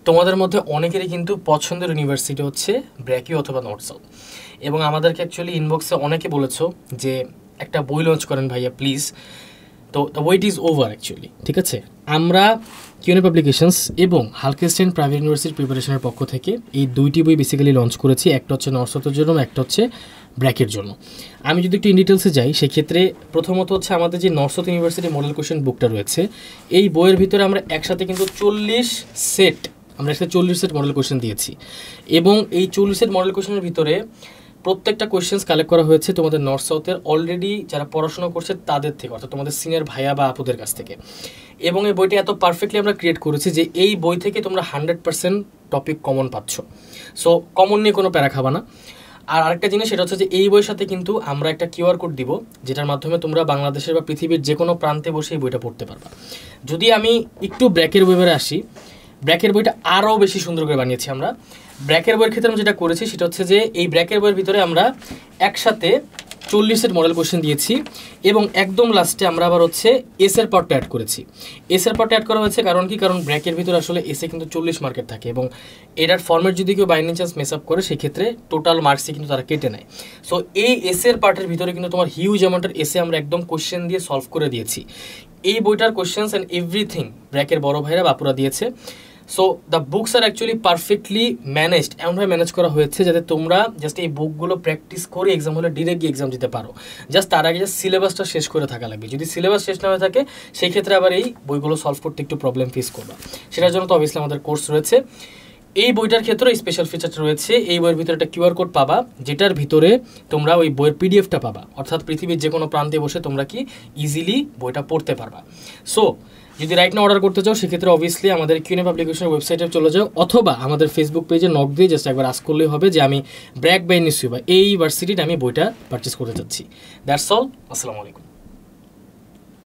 তোমাদের মধ্যে অনেকেরই কিন্তু পছন্দের ইউনিভার্সিটি হচ্ছে ব্র্যাকিউ অথবা নর্থ সাউথ, এবং আমাদেরকে অ্যাকচুয়ালি ইনবক্সে অনেকে বলেছো যে একটা বই লঞ্চ করেন ভাইয়া প্লিজ। তো the wait is over actually, ঠিক আছে। আমরা কিউএনএ পাবলিকেশনস এবং হালকেস্টাইন প্রাইভেট ইউনিভার্সিটির প্রিপারেশনের পক্ষ থেকে এই দুইটি বই বেসিক্যালি লঞ্চ করেছি। একটা হচ্ছে নর্থ সাউথের জন্য, একটা হচ্ছে ব্র্যাকের জন্য। আমি যদি একটু ইন ডিটেলসে যাই, সেক্ষেত্রে প্রথমত হচ্ছে আমাদের যে north south university model question বুকটা রয়েছে, এই বইয়ের ভিতরে আমরা একসাথে কিন্তু 40 সেট মডেল কোয়েশ্চেন দিয়েছি, এবং এই 40 সেট মডেল কোয়েশ্চেনের ভিতরে প্রত্যেকটা কোয়েশ্চেন্স কালেক্ট করা হয়েছে তোমাদের নর্থ সাউথের অলরেডি যারা পড়াশোনা করছে তাদের থেকে, অর্থাৎ তোমাদের সিনিয়র ভাইয়া বা আপুদের কাছ থেকে। এবং এই বইটি এত পারফেক্টলি আমরা ক্রিয়েট করেছি যে এই বই থেকে তোমরা 100% টপিক কমন পাচ্ছ। সো কমন নিয়ে কোনো প্যারা খাবা না। আর আরেকটা জিনিস সেটা হচ্ছে যে এই বইয়ের সাথে কিন্তু আমরা একটা কিউআর কোড দিব, যেটার মাধ্যমে তোমরা বাংলাদেশের বা পৃথিবীর যে কোনো প্রান্তে বসে এই বইটা পড়তে পারবা। যদি আমি একটু ব্র্যাকের বইয়ে আসি, ব্র্যাকের বইটা আরও বেশি সুন্দর করে বানিয়েছি আমরা। ব্র্যাকের বইয়ের ক্ষেত্রে আমরা যেটা করেছি সেটা হচ্ছে যে এই ব্র্যাকের বইয়ের ভিতরে আমরা একসাথে 40 সেট মডেল কোয়েশ্চেন দিয়েছি, এবং একদম লাস্টে আমরা আবার হচ্ছে এসের পার্টটা অ্যাড করেছি। এসের পার্টটা অ্যাড করা হয়েছে কারণ কি, কারণ ব্র্যাকের ভিতরে আসলে এসে কিন্তু 40 মার্কের থাকে, এবং এটার ফর্মেট যদি কেউ by any chance mess up করে সেক্ষেত্রে টোটাল মার্কসই কিন্তু তারা কেটে নেয়। সো এই এসের পার্টের ভিতরে কিন্তু তোমার হিউজ অ্যামাউন্টের এসে আমরা একদম কোয়েশ্চেন দিয়ে সলভ করে দিয়েছি। এই বইটার কোয়েশ্চেন্স অ্যান্ড এভরিথিং ব্র্যাকের বড় ভাইরা বাপুরা দিয়েছে। So the books are actually perfectly managed, এমনভাবে ম্যানেজ করা হয়েছে যাতে তোমরা জাস্ট এই বুকগুলো প্র্যাকটিস করে এক্সাম হলে ডিরেক্ট গিয়ে এক্সাম দিতে পারো। জাস্ট তার আগে জাস্ট সিলেবাসটা শেষ করে থাকা লাগবে। যদি সিলেবাস শেষ না হয়ে থাকে সেই ক্ষেত্রে আবার এই বইগুলো সলভ করতে একটু প্রবলেম ফেস করবা। সেটার জন্য তো অবভিয়াসলি আমাদের কোর্স রয়েছে। এই বইটার ক্ষেত্রে এই স্পেশাল ফিচারটা রয়েছে, এই বইয়ের ভিতরে একটা কিউআর কোড পাবা, যেটার ভিতরে তোমরা ওই বইয়ের পিডিএফটা পাবা, অর্থাৎ পৃথিবীর যে কোনো প্রান্তে বসে তোমরা কি ইজিলি বইটা পড়তে পারবা। সো যদি রাইট না অর্ডার করতে চাও সেক্ষেত্রে অবভিয়াসলি আমাদের কিউএনএ পাবলিকেশনের ওয়েবসাইটে চলে যাও, অথবা আমাদের ফেসবুক পেজে নক দিয়ে জাস্ট একবার আস্ক করলেই হবে যে আমি ব্র্যাক বা এনএসইউ বা এই ইউনিভার্সিটিতে আমি বইটা পারচেস করতে চাচ্ছি। That's all. আসসালামু আলাইকুম।